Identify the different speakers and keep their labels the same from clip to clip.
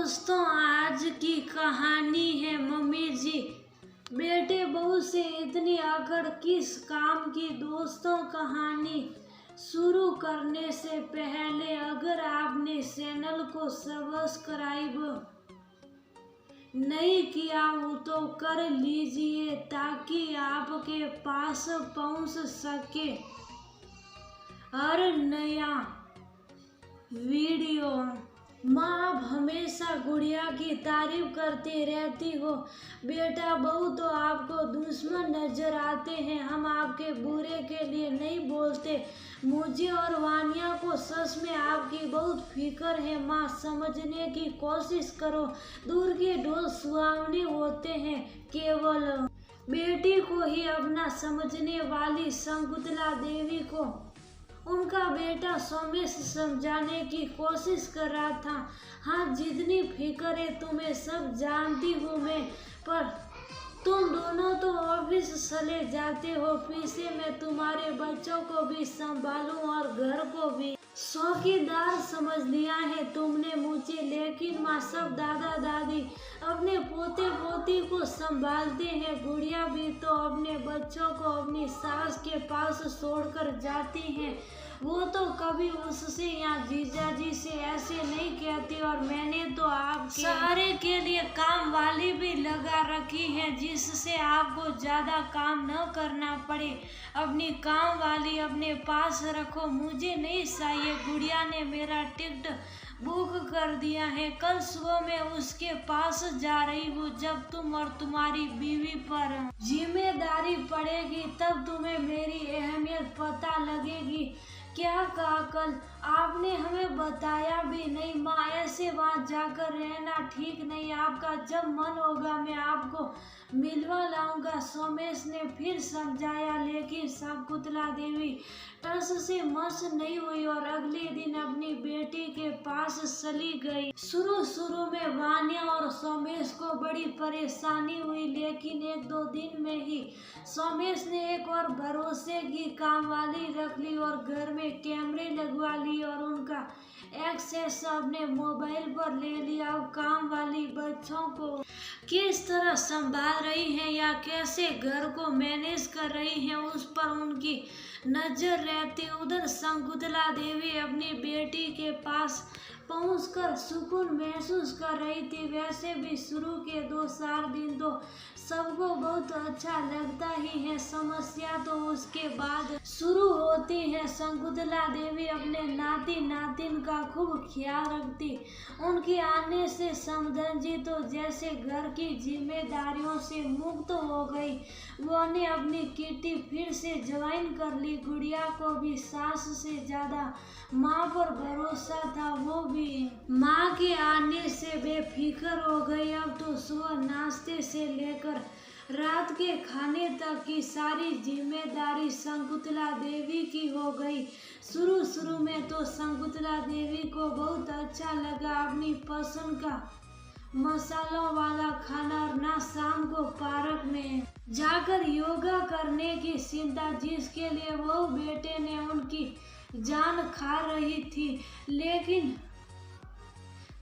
Speaker 1: दोस्तों, आज की कहानी है मम्मी जी बेटे बहू से इतनी अकड़ किस काम की। दोस्तों, कहानी शुरू करने से पहले अगर आपने चैनल को सब्सक्राइब नहीं किया हो तो कर लीजिए ताकि आपके पास पहुंच सके हर नया वीडियो। माँ आप हमेशा गुड़िया की तारीफ करती रहती हो। बेटा बहू तो आपको दुश्मन नजर आते हैं। हम आपके बुरे के लिए नहीं बोलते। मुझे और वानिया को सच में आपकी बहुत फिक्र है। माँ समझने की कोशिश करो। दूर के ढोल सुहावने होते हैं, केवल बेटी को ही अपना समझने वाली शकुंतला देवी को उनका बेटा सोमेश समझाने की कोशिश कर रहा था। हाँ, जितनी फिक्र है तुम्हें सब जानती हूँ मैं, पर तुम दोनों तो ऑफिस चले जाते हो। पीछे मैं तुम्हारे बच्चों को भी संभालूं और घर को भी चौकीदार समझ लिया है तुमने मुझे। लेकिन माँ सब दादा दादी अपने पोते पोती को संभालते हैं। गुड़िया भी तो अपने बच्चों को अपनी सास के पास छोड़कर जाती हैं। वो तो कभी उससे या जीजा जी से ऐसे नहीं कहती। और मैंने तो आपके सहारे के लिए काम वाली भी लगा रखी है जिससे आपको ज्यादा काम न करना पड़े। अपनी काम वाली अपने पास रखो, मुझे नहीं चाहिए। गुड़िया ने मेरा टिकट बुक कर दिया है। कल सुबह मैं उसके पास जा रही हूँ। जब तुम और तुम्हारी बीवी पर जिम्मेदारी पड़ेगी तब तुम्हें मेरी अहमियत पता लगेगी। क्या कहा कल? आपने हमें बताया भी नहीं। माँ ऐसे वहाँ जाकर रहना ठीक नहीं। आपका जब मन होगा मैं आपको मिलवा लाऊंगा, सोमेश ने फिर समझाया। लेकिन शकुंतला देवी टस से मस नहीं हुई और अगले दिन अपनी बेटी के पास चली गई। शुरू में वानिया और सोमेश को बड़ी परेशानी हुई, लेकिन एक दो दिन में ही सोमेश ने एक और भरोसे की काम वाली रख ली और घर में कैमरे लगवा ली और उनका एक्सेस अपने मोबाइल पर ले लिया। अब काम वाली बच्चों को किस तरह संभाल रही है या कैसे घर को मैनेज कर रही है उस पर उनकी नजर रहती। उधर शकुंतला देवी अपनी बेटी के पास पहुंचकर सुकून महसूस कर रही थी। वैसे भी शुरू के 2-4 दिन तो सबको बहुत अच्छा लगता ही है, समस्या तो उसके बाद शुरू होती है। शकुंतला देवी अपने नाती नातिन का खूब ख्याल रखती। उनके आने से समधन तो जैसे घर की जिम्मेदारियों से मुक्त हो गई। वो ने अपनी किटी फिर से ज्वाइन कर ली। गुड़िया को भी सास से ज्यादा माँ पर भरोसा था। वो भी माँ के आने से बेफिक्र हो गई। अब तो सुबह नाश्ते से लेकर रात के खाने तक की सारी जिम्मेदारी शकुंतला देवी की हो गई। शुरू में तो शकुंतला देवी को बहुत अच्छा लगा अपनी पसंद का मसालों वाला खाना और ना शाम को पार्क में जाकर योगा करने की चिंता जिसके लिए वो बेटे ने उनकी जान खा रही थी। लेकिन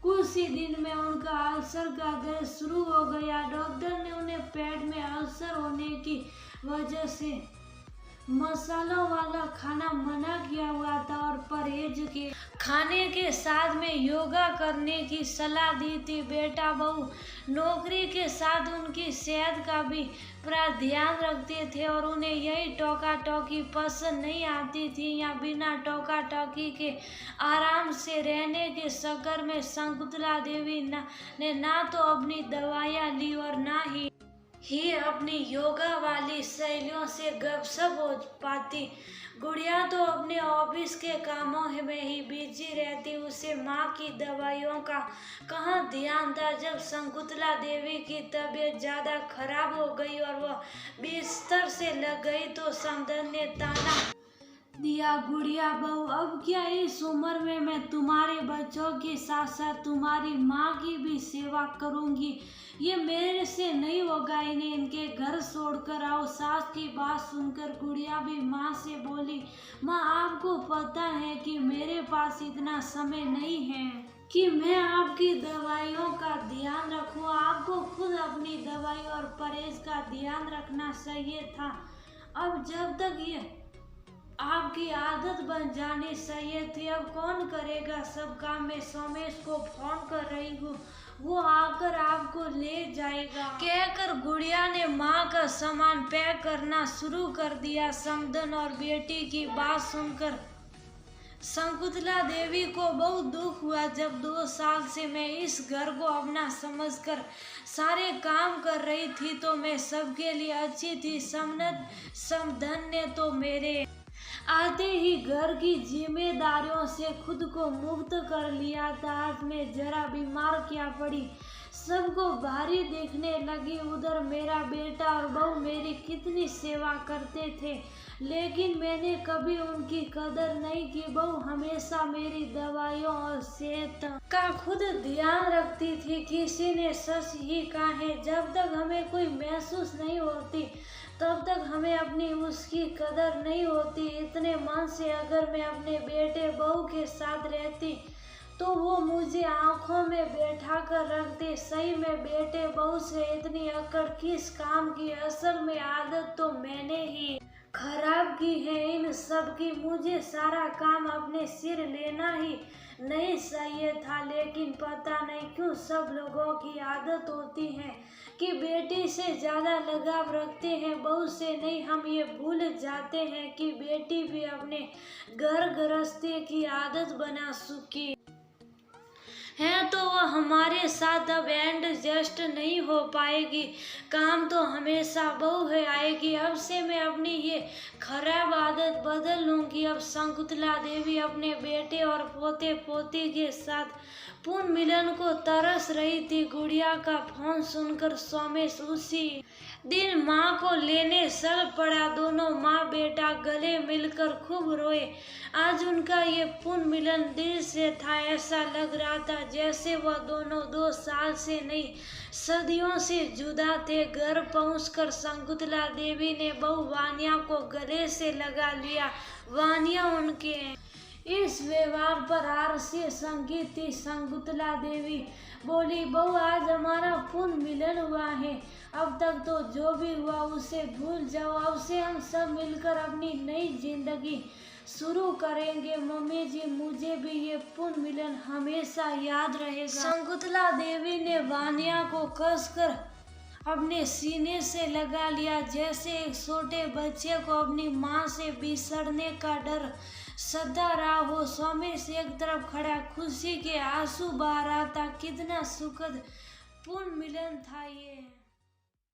Speaker 1: कुछ ही दिन में उनका अल्सर का दर्द शुरू हो गया। डॉक्टर ने उन्हें पेट में अल्सर होने की वजह से मसालों वाला खाना मना किया हुआ था और परहेज के खाने के साथ में योगा करने की सलाह दी थी। बेटा बहू नौकरी के साथ उनकी सेहत का भी पूरा ध्यान रखते थे और उन्हें यही टोका टोकी पसंद नहीं आती थी। या बिना टोका टोकी के आराम से रहने के चक्कर में शकुंतला देवी ने ना तो अपनी दवाइयाँ ली और ना ही अपनी योगा वाली शैलियों से गपशप हो पाती। गुड़िया तो अपने ऑफिस के कामों में ही बिजी रहती। उसे माँ की दवाइयों का कहाँ ध्यान था। जब शकुंतला देवी की तबीयत ज्यादा खराब हो गई और वह बिस्तर से लग गई तो समधन ने ताना दिया, गुड़िया बहू अब क्या इस उम्र में मैं तुम्हारे बच्चों के साथ साथ तुम्हारी माँ की भी सेवा करूँगी? ये मेरे से नहीं होगा। इन्हें इनके घर छोड़कर आओ। सास की बात सुनकर गुड़िया भी माँ से बोली, माँ आपको पता है कि मेरे पास इतना समय नहीं है कि मैं आपकी दवाइयों खुद अपनी दवाई और परहेज का ध्यान रखना चाहिए था। अब जब तक ये आपकी आदत बन जानी चाहिए थी, अब कौन करेगा सब काम। मैं सोमेश को फोन कर रही हूँ, वो आकर आपको ले जाएगा, कहकर गुड़िया ने माँ का सामान पैक करना शुरू कर दिया। समधन और बेटी की बात सुनकर शकुंतला देवी को बहुत दुख हुआ। जब 2 साल से मैं इस घर को अपना समझकर सारे काम कर रही थी तो मैं सबके लिए अच्छी थी। समधन ने तो मेरे आते ही घर की जिम्मेदारियों से खुद को मुक्त कर लिया था। आज मैं जरा बीमार क्या पड़ी, सबको भारी दिखने लगी। उधर मेरा बेटा और बहू मेरी कितनी सेवा करते थे, लेकिन मैंने कभी उनकी कदर नहीं की। बहू हमेशा मेरी दवाइयों और सेहत का खुद ध्यान रखती थी। किसी ने सच ही कहा है, जब तक हमें कोई महसूस नहीं होती तब तक हमें अपनी उसकी कदर नहीं होती। इतने मन से अगर मैं अपने बेटे बहू के साथ रहती तो वो मुझे आंखों में बैठा कर रखते। सही में बेटे बहू से इतनी अकड़ किस काम की, असल में आदत तो मैंने ही खराब की है इन सब की। मुझे सारा काम अपने सिर लेना ही नहीं चाहिए था, लेकिन पता नहीं क्यों सब लोगों की आदत होती है कि बेटी से ज्यादा लगाव रखते हैं, बहू से नहीं। हम ये भूल जाते हैं कि बेटी भी अपने घर गृहस्थी की आदत बना चुकी है, तो वह हमारे साथ अब एडजस्ट नहीं हो पाएगी। काम तो हमेशा बहू है आएगी। अब से मैं अपनी ये खराब आदत बदल लूंगी। अब शकुंतला देवी अपने बेटे और पोते पोती के साथ पुनः मिलन को तरस रही थी। गुड़िया का फोन सुनकर सोमेश उसी दिन माँ को लेने चल पड़ा। दोनों माँ बेटा गले मिलकर खूब रोए। आज उनका ये पुनः मिलन दिल से था। ऐसा लग रहा था जैसे वह दोनों 2 साल से नहीं सदियों से जुदा थे। घर पहुंचकर शकुंतला देवी ने बहू वानिया को गले से लगा लिया। वानिया उनके इस व्यवहार पर आरसी संगीत थी। शकुंतला देवी बोली, बहू आज हमारा पुनः मिलन हुआ है, अब तक तो जो भी हुआ उसे भूल जाओ। अब से हम सब मिलकर अपनी नई जिंदगी शुरू करेंगे। मम्मी जी, मुझे भी ये पुनः मिलन हमेशा याद रहेगा। शकुंतला देवी ने वानिया को कसकर अपने सीने से लगा लिया, जैसे एक छोटे बच्चे को अपनी माँ से बिछड़ने का डर सता रहा हो। सोमेश एक तरफ खड़ा खुशी के आंसू बहा रहा था। कितना सुखद पुनः मिलन था ये।